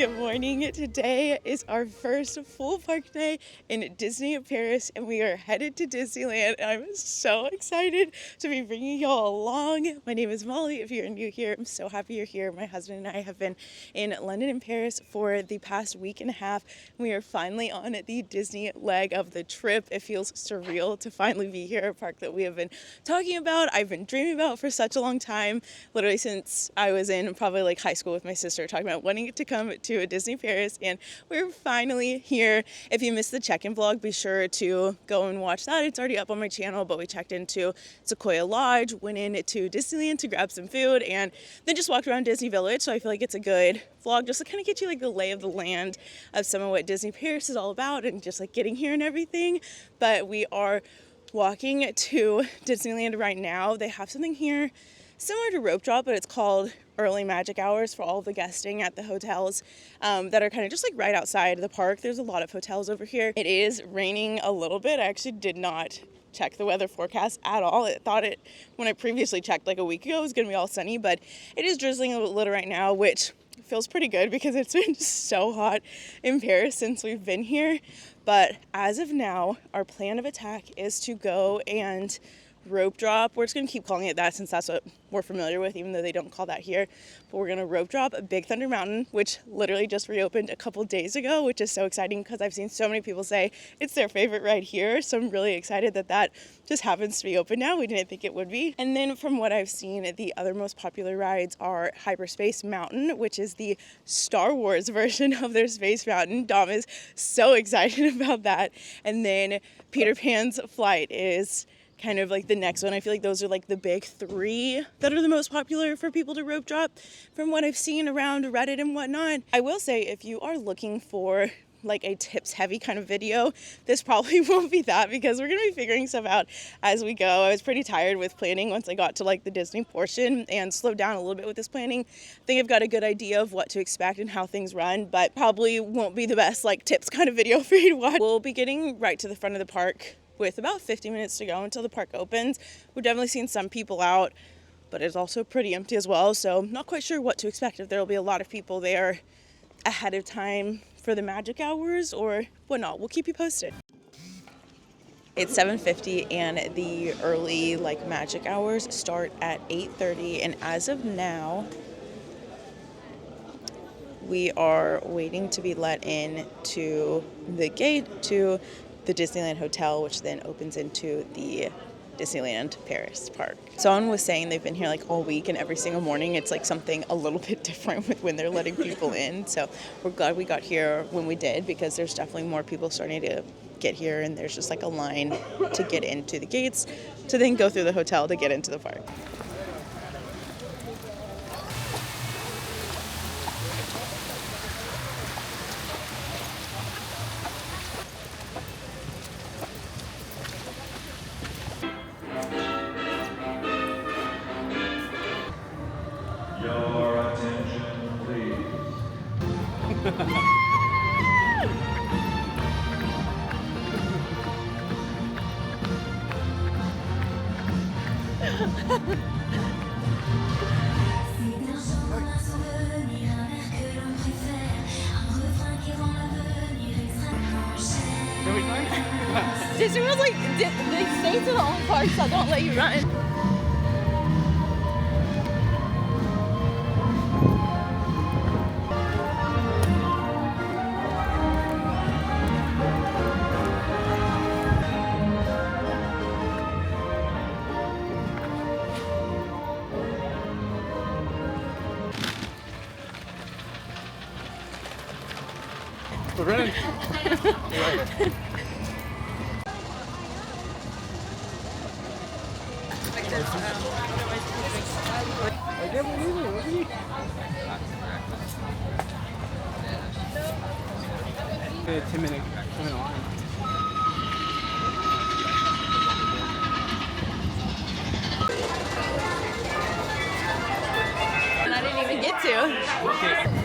Good morning. Today is our first full park day in Disney Paris, and we are headed to Disneyland. I'm so excited to be bringing y'all along. My name is Molly. If you're new here, I'm so happy you're here. My husband and I have been in London and Paris for the past week and a half. We are finally on the Disney leg of the trip. It feels surreal to finally be here, a park that we have been talking about, I've been dreaming about for such a long time, literally since I was in probably like high school with my sister, talking about wanting to come to a Disney Paris, and we're finally here. If you missed the check-in vlog, be sure to go and watch that. It's already up on my channel, but we checked into Sequoia Lodge, went into Disneyland to grab some food, and then just walked around Disney Village. So I feel like it's a good vlog just to kind of get you like the lay of the land of some of what Disney Paris is all about and just like getting here and everything. But we are walking to Disneyland right now. They have something here similar to rope drop, but it's called early magic hours for all of the guesting at the hotels that are kind of just like right outside the park. There's a lot of hotels over here. It is raining a little bit. I actually did not check the weather forecast at all. I thought it, when I previously checked like a week ago, it was going to be all sunny, but it is drizzling a little right now, which feels pretty good because it's been so hot in Paris since we've been here. But as of now, our plan of attack is to go and rope drop. We're just going to keep calling it that since that's what we're familiar with, even though they don't call that here. But we're going to rope drop a Big Thunder Mountain, which literally just reopened a couple days ago, which is so exciting because I've seen so many people say it's their favorite ride here. So I'm really excited that that just happens to be open now. We didn't think it would be. And then from what I've seen, the other most popular rides are Hyperspace Mountain, which is the Star Wars version of their Space Mountain. Dom is so excited about that. And then Peter Pan's Flight is kind of like the next one. I feel like those are like the big three that are the most popular for people to rope drop from what I've seen around Reddit and whatnot. I will say, if you are looking for like a tips heavy kind of video, this probably won't be that, because we're gonna be figuring stuff out as we go. I was pretty tired with planning once I got to like the Disney portion and slowed down a little bit with this planning. I think I've got a good idea of what to expect and how things run, but probably won't be the best like tips kind of video for you to watch. We'll be getting right to the front of the park with about 50 minutes to go until the park opens. We've definitely seen some people out, but it's also pretty empty as well, so I'm not quite sure what to expect, if there will be a lot of people there ahead of time for the magic hours or whatnot. We'll keep you posted. It's 7:50 and the early like magic hours start at 8:30, and as of now we are waiting to be let in to the gate to the Disneyland Hotel, which then opens into the Disneyland Paris park. Someone was saying they've been here like all week, and every single morning it's like something a little bit different with when they're letting people in. So we're glad we got here when we did, because there's definitely more people starting to get here, and there's just like a line to get into the gates to then go through the hotel to get into the park. Your attention, please. Disney World's like, the states are the only parks that don't let you run. We're running. I can't believe it. Look at you. 10-minute line. And I didn't even get to.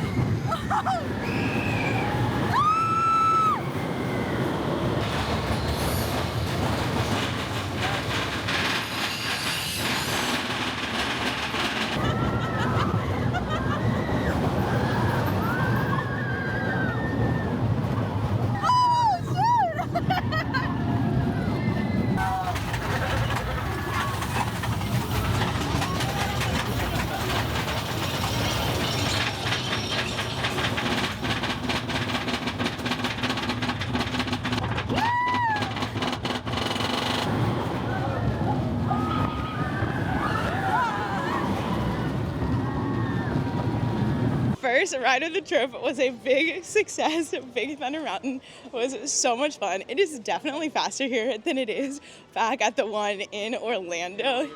first ride of the trip was a big success. Big Thunder Mountain was so much fun. It is definitely faster here than it is back at the one in Orlando,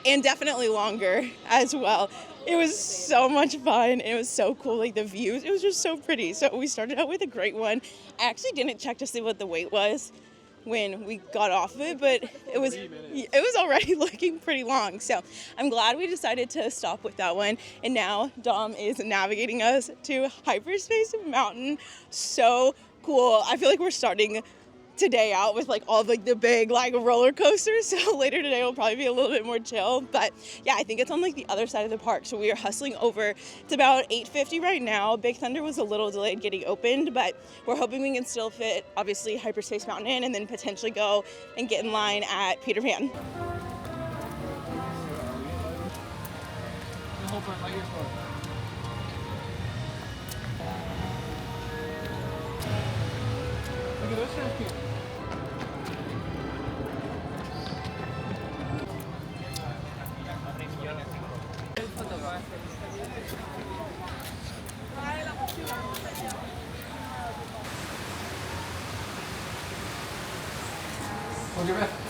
and definitely longer as well. It was so much fun. It was so cool, like the views. It was just so pretty. So we started out with a great one. I actually didn't check to see what the wait was when we got off of it, but it was already looking pretty long. So I'm glad we decided to stop with that one. And now Dom is navigating us to Hyperspace Mountain. So cool. I feel like we're starting today out with like all like the big like roller coasters, so later today will probably be a little bit more chill. But yeah, I think it's on like the other side of the park, so we are hustling over. It's about 8:50 right now. Big Thunder was a little delayed getting opened, but we're hoping we can still fit obviously Hyperspace Mountain in and then potentially go and get in line at Peter Pan. Look at this champion. Hold your breath.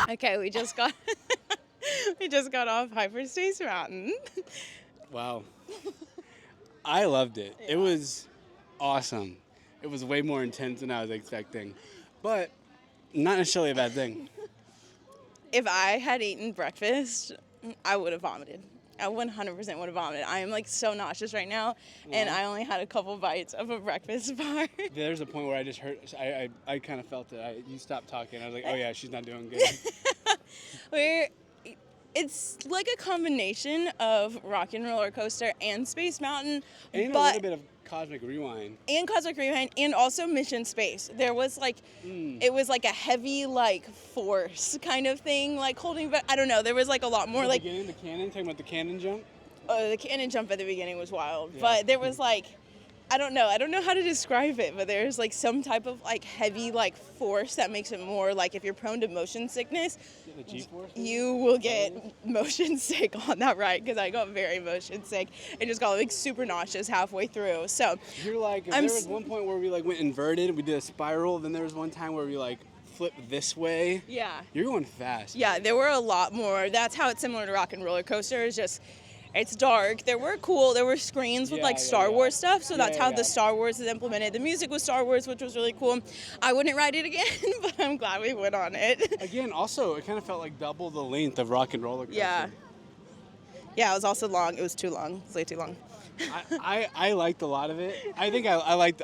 Okay, we just got off Hyperspace Mountain. Wow. I loved it. It was awesome. It was way more intense than I was expecting, but not necessarily a bad thing. If I had eaten breakfast, I would have vomited. I 100% would have vomited. I am like so nauseous right now, and I only had a couple bites of a breakfast bar. There's a point where I just heard, I kind of felt it. You stopped talking. I was like, oh yeah, she's not doing good. It's like a combination of Rock and Roller Coaster and Space Mountain, And but a little bit of Cosmic Rewind. and Cosmic Rewind, and also Mission Space. There was like, it was like a heavy like force kind of thing, like holding. But I don't know. There was like a lot more like The cannon, talking about the cannon jump. the cannon jump at the beginning was wild, Yeah. but there was like, I don't know how to describe it, but there's like some type of like heavy like force that makes it more like if you're prone to motion sickness, The G-force. you will get motion sick on that ride, because I got very motion sick and just got like super nauseous halfway through. So You're like, if there was one point where we like went inverted, we did a spiral, then there was one time where we like flipped this way. yeah, You're going fast. yeah, there were a lot more. That's how it's similar to Rock and Roller Coaster. It's just, it's dark. There were screens with like Star Wars stuff, so that's how the Star Wars is implemented. The music was Star Wars, which was really cool. I wouldn't ride it again, but I'm glad we went on it. Again, also, it kind of felt like double the length of Rock and Roller Coaster. Yeah. Yeah, it was also long. It was too long. It was way too long. I liked a lot of it. I think I liked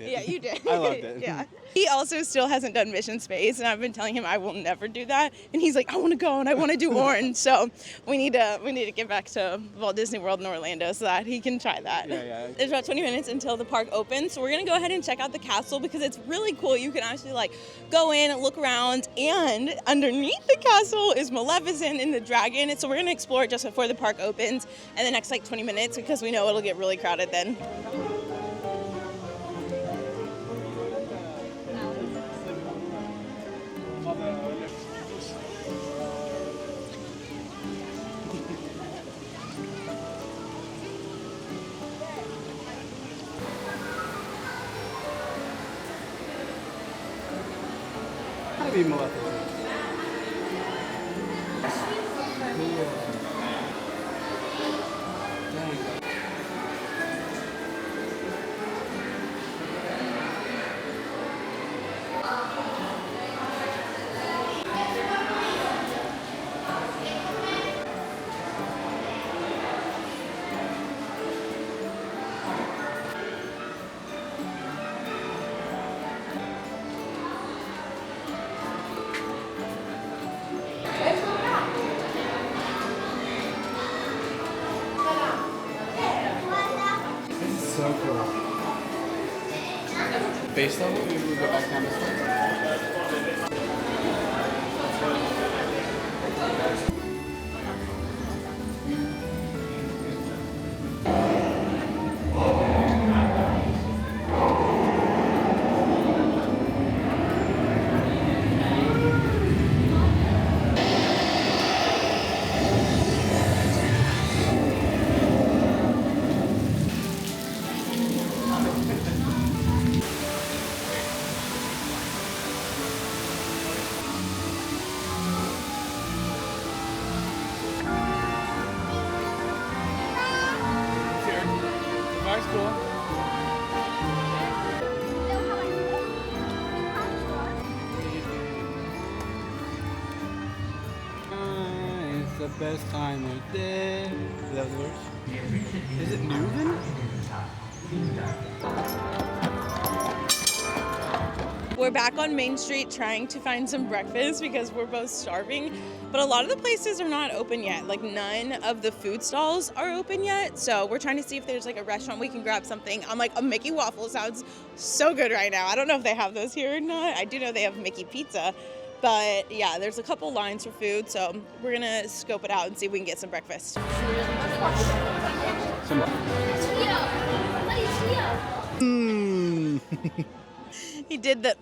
it. Yeah, you did. I loved it. Yeah. He also still hasn't done Mission Space, and I've been telling him I will never do that. And he's like, I want to go and I want to do Orange. So we need to get back to Walt Disney World in Orlando so that he can try that. Yeah. There's about 20 minutes until the park opens, so we're gonna go ahead and check out the castle because it's really cool. You can actually like go in and look around, and underneath the castle is Maleficent and the dragon. And so we're gonna explore it just before the park opens in the next like 20 minutes because we know it'll get really crowded then. Gotta be Maleficent. Base level, maybe we go back down this way. It's the best time of day. Is that the words? Is it moving? We're back on Main Street trying to find some breakfast because we're both starving, but a lot of the places are not open yet. Like none of the food stalls are open yet. So we're trying to see if there's like a restaurant we can grab something. I'm like, a Mickey waffle sounds so good right now. I don't know if they have those here or not. I do know they have Mickey pizza, but yeah, there's a couple lines for food. So we're gonna scope it out and see if we can get some breakfast. He did the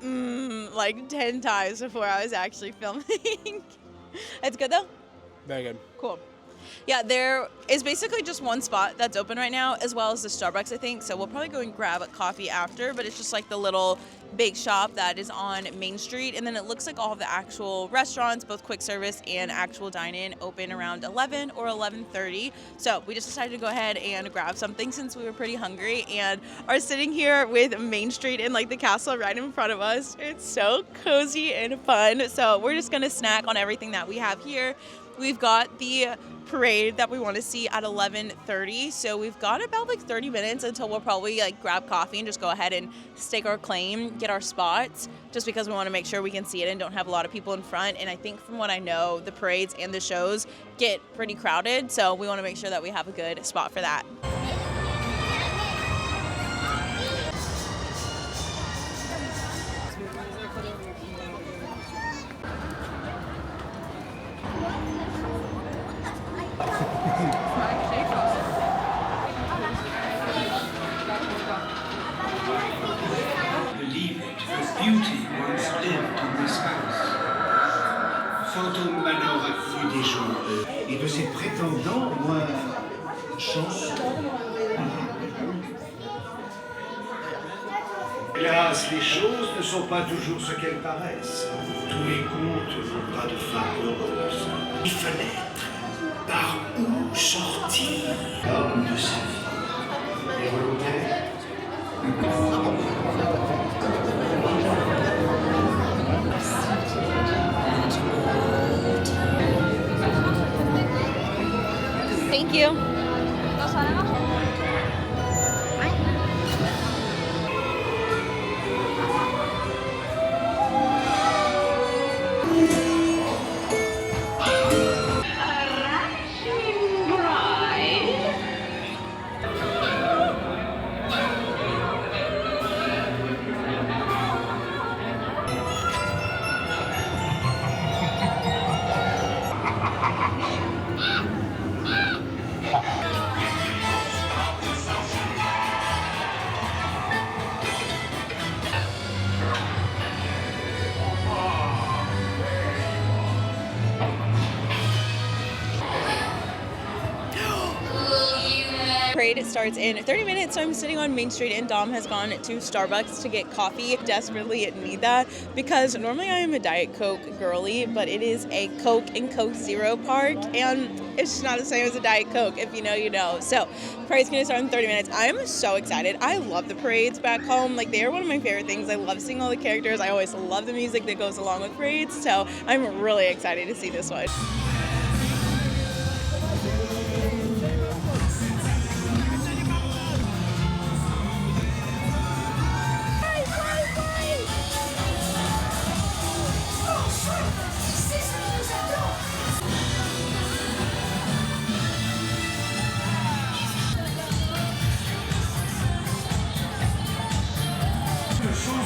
like 10 times before I was actually filming. It's good though? Very good. Cool. Yeah, there is basically just one spot that's open right now, as well as the Starbucks, I think. So we'll probably go and grab a coffee after, but it's just like the little bake shop that is on Main Street. And then it looks like all of the actual restaurants, both quick service and actual dine-in, open around 11 or 11:30. So we just decided to go ahead and grab something since we were pretty hungry and are sitting here with Main Street and like the castle right in front of us. It's so cozy and fun. So we're just gonna snack on everything that we have here. We've got the parade that we want to see at 11:30, so we've got about like 30 minutes until we'll probably like grab coffee and just go ahead and stake our claim, get our spots, just because we want to make sure we can see it and don't have a lot of people in front. And I think from what I know, the parades and the shows get pretty crowded, so we want to make sure that we have a good spot for that. Believe it, for beauty once lived in this house. Phantom Manor a vu des jours, et de ses prétendants, moi, chance. Hélas, les choses ne sont pas toujours ce qu'elles paraissent. Tous les contes n'ont pas de fin heureuse. Une fenêtre, par où sortir? L'homme de sa vie. Les volontaires. Thank you. Parade starts in 30 minutes, so I'm sitting on Main Street and Dom has gone to Starbucks to get coffee. Desperately need that because normally I am a Diet Coke girly, but it is a Coke and Coke Zero park and it's just not the same as a Diet Coke. If you know, you know. So parade's gonna start in 30 minutes. I am so excited. I love the parades back home. Like they are one of my favorite things. I love seeing all the characters. I always love the music that goes along with parades. So I'm really excited to see this one. Chose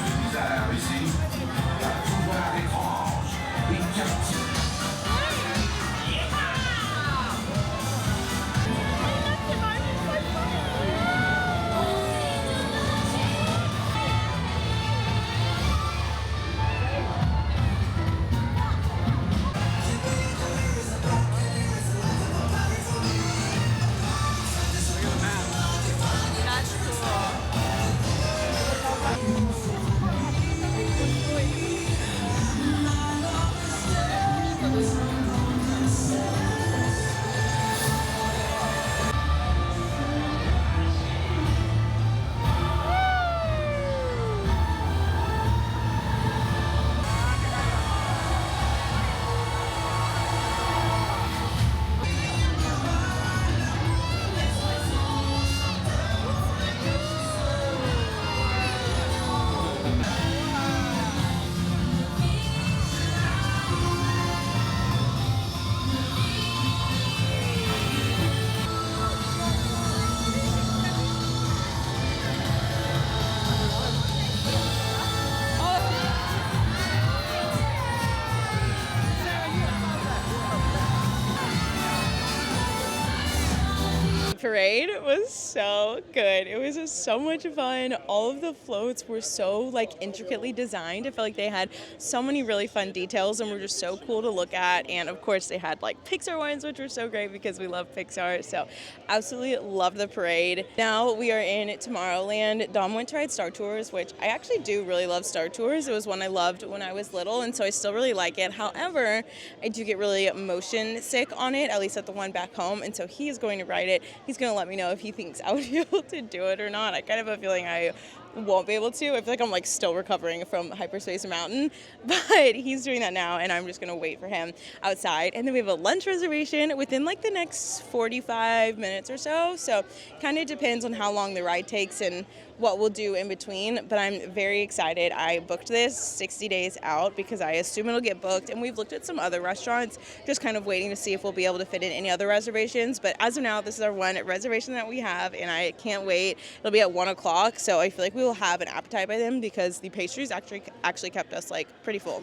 parade was so good. It was just so much fun. All of the floats were so like intricately designed. I felt like they had so many really fun details and were just so cool to look at. And of course they had like Pixar ones, which were so great because we love Pixar. So absolutely loved the parade. Now we are in Tomorrowland. Dom went to ride Star Tours, which I actually do really love Star Tours. It was one I loved when I was little, and so I still really like it. However, I do get really motion sick on it, at least at the one back home, and so he is going to ride it. He's going to let me know if he thinks I would be able to do it or not. I kind of have a feeling I won't be able to. I feel like I'm like still recovering from Hyperspace Mountain, but he's doing that now, and I'm just gonna wait for him outside. And then we have a lunch reservation within like the next 45 minutes or so. So kind of depends on how long the ride takes and what we'll do in between, but I'm very excited. I booked this 60 days out because I assume it'll get booked, and we've looked at some other restaurants, just kind of waiting to see if we'll be able to fit in any other reservations. But as of now, this is our one reservation that we have, and I can't wait. It'll be at 1 o'clock, so I feel like we will have an appetite by then because the pastries actually kept us like pretty full.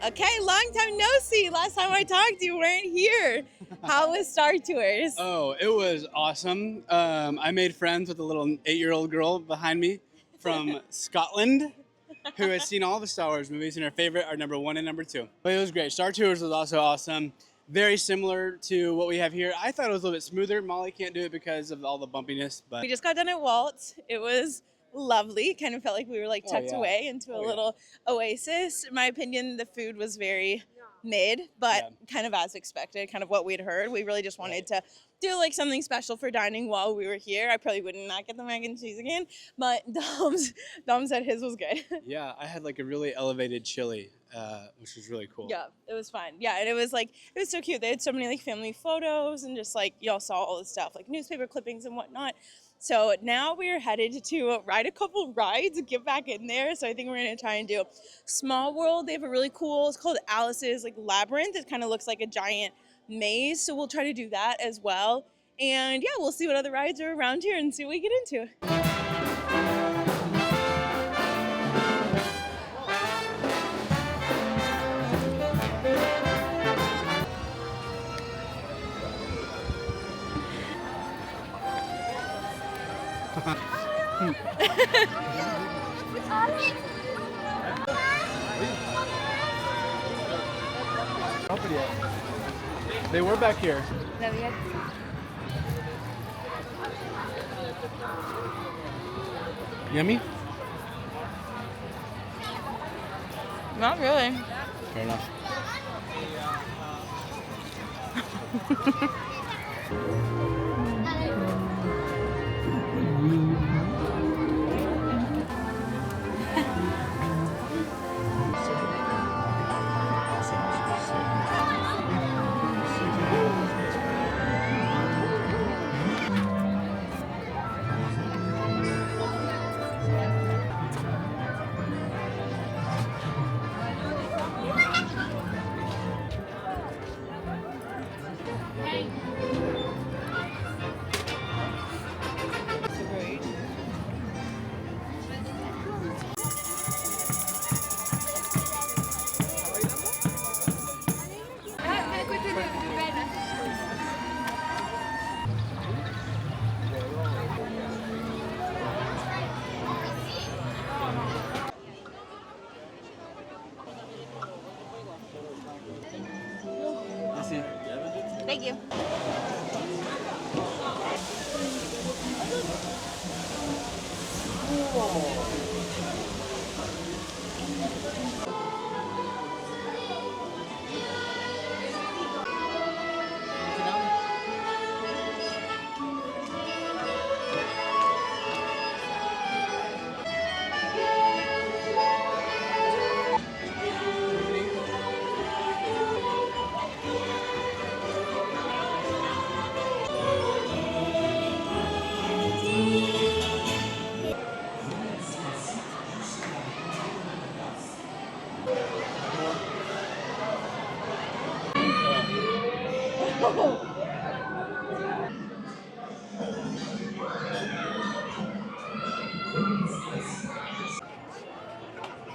Okay, long time no see. Last time I talked, you weren't here. How was Star Tours? Oh, it was awesome. I made friends with a little 8-year-old girl behind me from Scotland who has seen all the Star Wars movies, and her favorite are number 1 and number 2. But it was great. Star Tours was also awesome. Very similar to what we have here. I thought it was a little bit smoother. Molly can't do it because of all the bumpiness, but We just got done at Walt. It was lovely. Kind of felt like we were like tucked away into a little oasis. In my opinion, the food was very mid, but kind of as expected, kind of what we'd heard. We really just wanted to do like something special for dining while we were here. I probably would not get the mac and cheese again, but Dom said his was good. yeah, I had like a really elevated chili, which was really cool. Yeah, it was fun. Yeah, and it was so cute. They had so many like family photos and just like y'all saw all the stuff, like newspaper clippings and whatnot. So now we are headed to ride a couple rides, get back in there. So I think we're gonna try and do Small World. They have a really cool, it's called Alice's like Labyrinth. It kind of looks like a giant maze. So we'll try to do that as well. And yeah, we'll see what other rides are around here and see what we get into. They were back here. Yummy? Not really. Fair enough.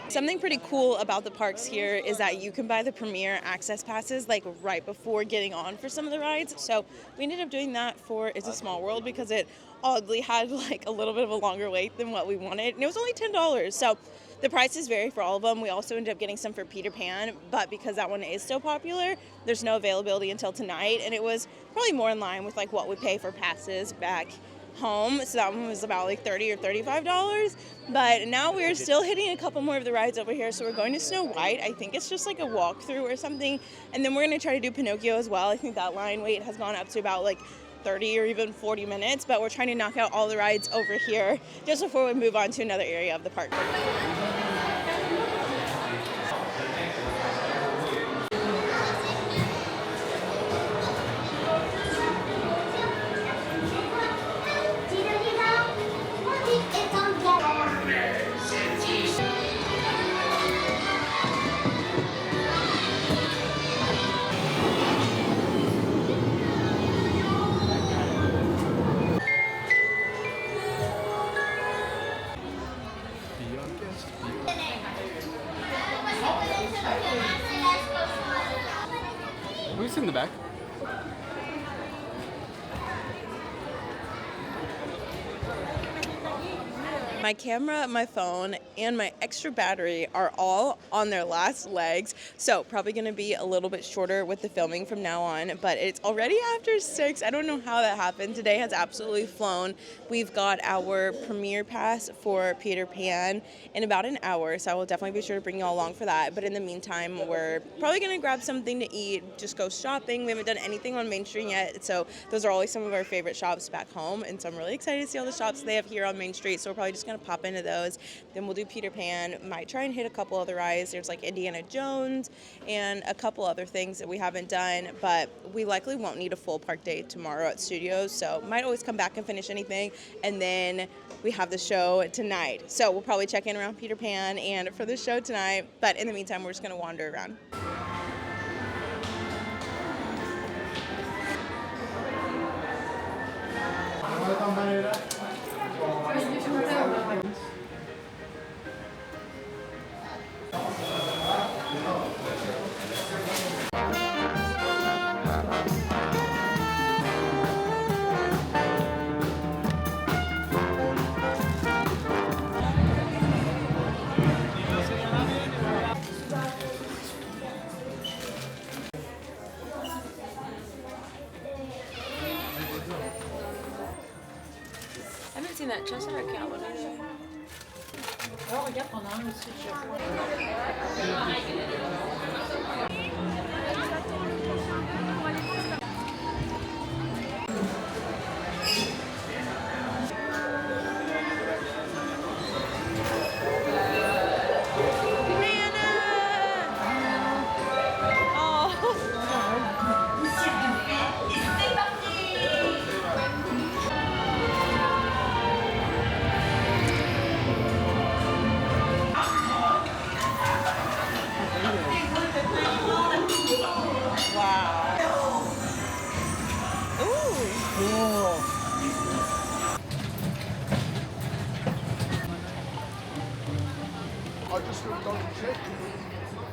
Something pretty cool about the parks here is that you can buy the premier access passes like right before getting on for some of the rides. So we ended up doing that for It's a Small World because it oddly had like a little bit of a longer wait than what we wanted. And it was only $10. So the prices vary for all of them. We also ended up getting some for Peter Pan, but because that one is so popular, there's no availability until tonight. And it was probably more in line with like what we pay for passes back home, so that one was about like $30 or $35. But now we're still hitting a couple more of the rides over here. So we're going to Snow White. I think it's just like a walkthrough or something, and then we're going to try to do Pinocchio as well. I think that line wait has gone up to about like 30 or even 40 minutes, but we're trying to knock out all the rides over here just before we move on to another area of the park. Who's in the back? My camera, my phone, and my extra battery are all on their last legs, so probably going to be a little bit shorter with the filming from now on, but it's already after 6. I don't know how that happened. Today has absolutely flown. We've got our premiere pass for Peter Pan in about an hour, so I will definitely be sure to bring you all along for that, but in the meantime, we're probably going to grab something to eat, just go shopping. We haven't done anything on Main Street yet, so those are always some of our favorite shops back home, and so I'm really excited to see all the shops they have here on Main Street, so we're probably just going to pop into those. Then we'll do Peter Pan, might try and hit a couple other rides. There's like Indiana Jones and a couple other things that we haven't done, but we likely won't need a full park day tomorrow at Studios, so might always come back and finish anything, and then we have the show tonight. So we'll probably check in around Peter Pan and for the show tonight, but in the meantime, we're just going to wander around. I haven't seen that Cheshire Cat one either. Oh, I get one on the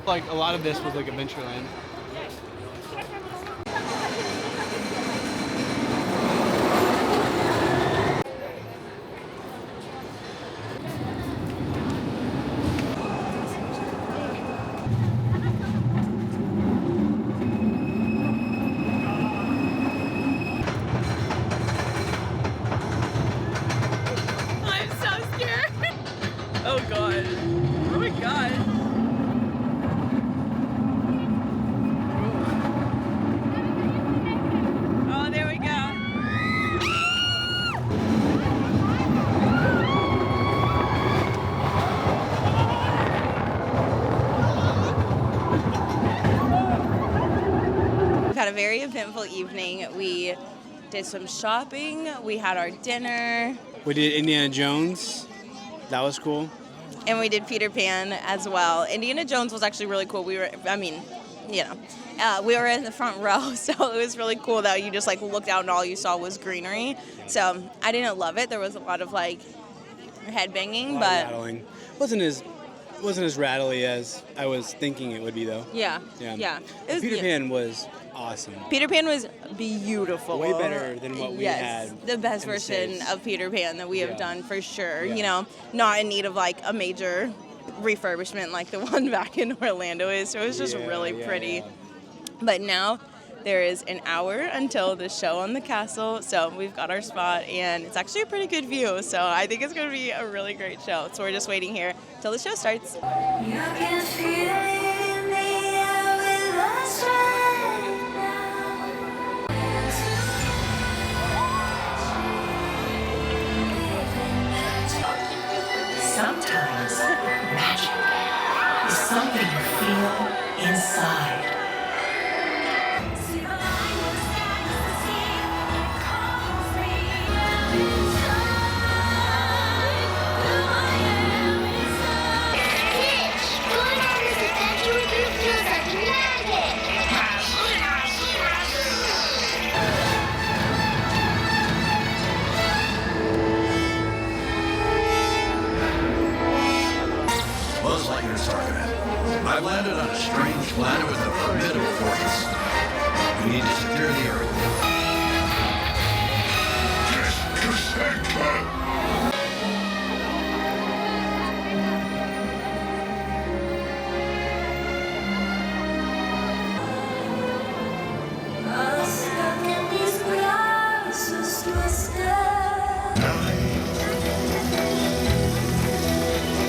Like a lot of this was like Adventureland. I'm so scared. Oh God. Oh my God. Oh, there we go. We've had a very eventful evening. We did some shopping. We had our dinner. We did Indiana Jones. That was cool. And we did Peter Pan as well. Indiana Jones was actually really cool. We were, I mean, you know, We were in the front row, so it was really cool that you just like looked out and all you saw was greenery. So I didn't love it. There was a lot of like headbanging, but rattling. Wasn't as rattly as I was thinking it would be though. yeah. It was, Peter Pan was awesome. Peter Pan was beautiful. Way better than what we had. The best in the version States. of Peter Pan that we have Yeah. done for sure. Yeah. You know, not in need of like a major refurbishment like the one back in Orlando is. So it was just really pretty. Yeah. But now there is an hour until the show on the castle, so we've got our spot, and it's actually a pretty good view, so I think it's going to be a really great show. So we're just waiting here till the show starts. You can feel it in the air with us right now. Sometimes magic is something you feel inside. Buzz Lightyear's target. I've landed on a strange planet with a formidable force. We need to secure the Earth. Stuck in these glasses twisted.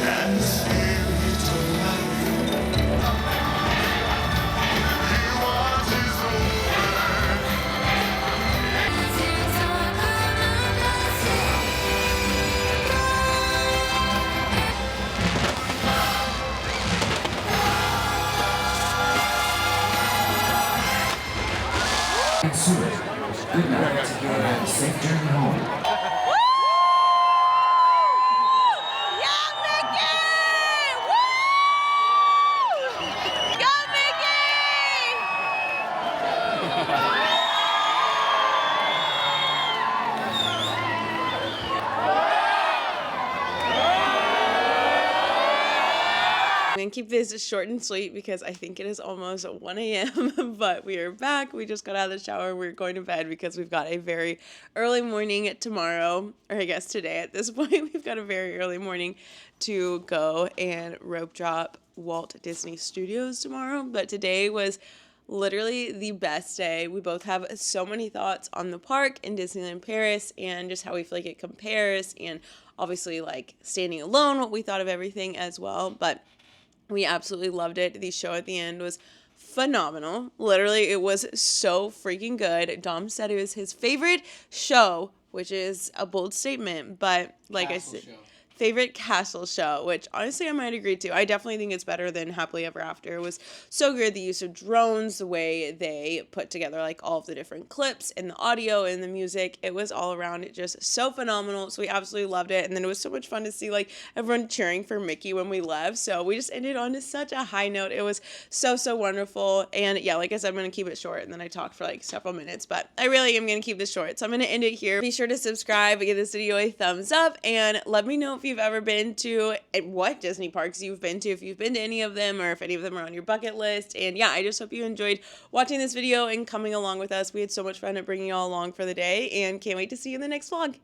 And spirit of life. Good night. Have a safe journey home. Yeah, Mickey! Woo! Go, Mickey! I'm going to keep this short and sweet because I think it is almost 1 a.m., but we are back. We just got out of the shower. We're going to bed because we've got a very early morning tomorrow, or I guess today at this point. We've got a very early morning to go and rope drop Walt Disney Studios tomorrow, but today was literally the best day. We both have so many thoughts on the park in Disneyland Paris and just how we feel like it compares, and obviously like standing alone, what we thought of everything as well, but we absolutely loved it. The show at the end was phenomenal. Literally, it was so freaking good. Dom said it was his favorite show, which is a bold statement, but like I said, favorite castle show, which honestly I might agree to. I definitely think it's better than Happily Ever After. It was so good. The use of drones, the way they put together like all of the different clips and the audio and the music, it was all around it just so phenomenal. So we absolutely loved it. And then it was so much fun to see like everyone cheering for Mickey when we left. So we just ended on such a high note. It was so wonderful. And yeah, like I said, I'm going to keep it short, and then I talked for like several minutes, but I really am going to keep this short. So I'm going to end it here. Be sure to subscribe, give this video a thumbs up, and let me know if you've ever been to, and what Disney parks you've been to, if you've been to any of them, or if any of them are on your bucket list. And yeah, I just hope you enjoyed watching this video and coming along with us. We had so much fun at bringing you all along for the day, and can't wait to see you in the next vlog.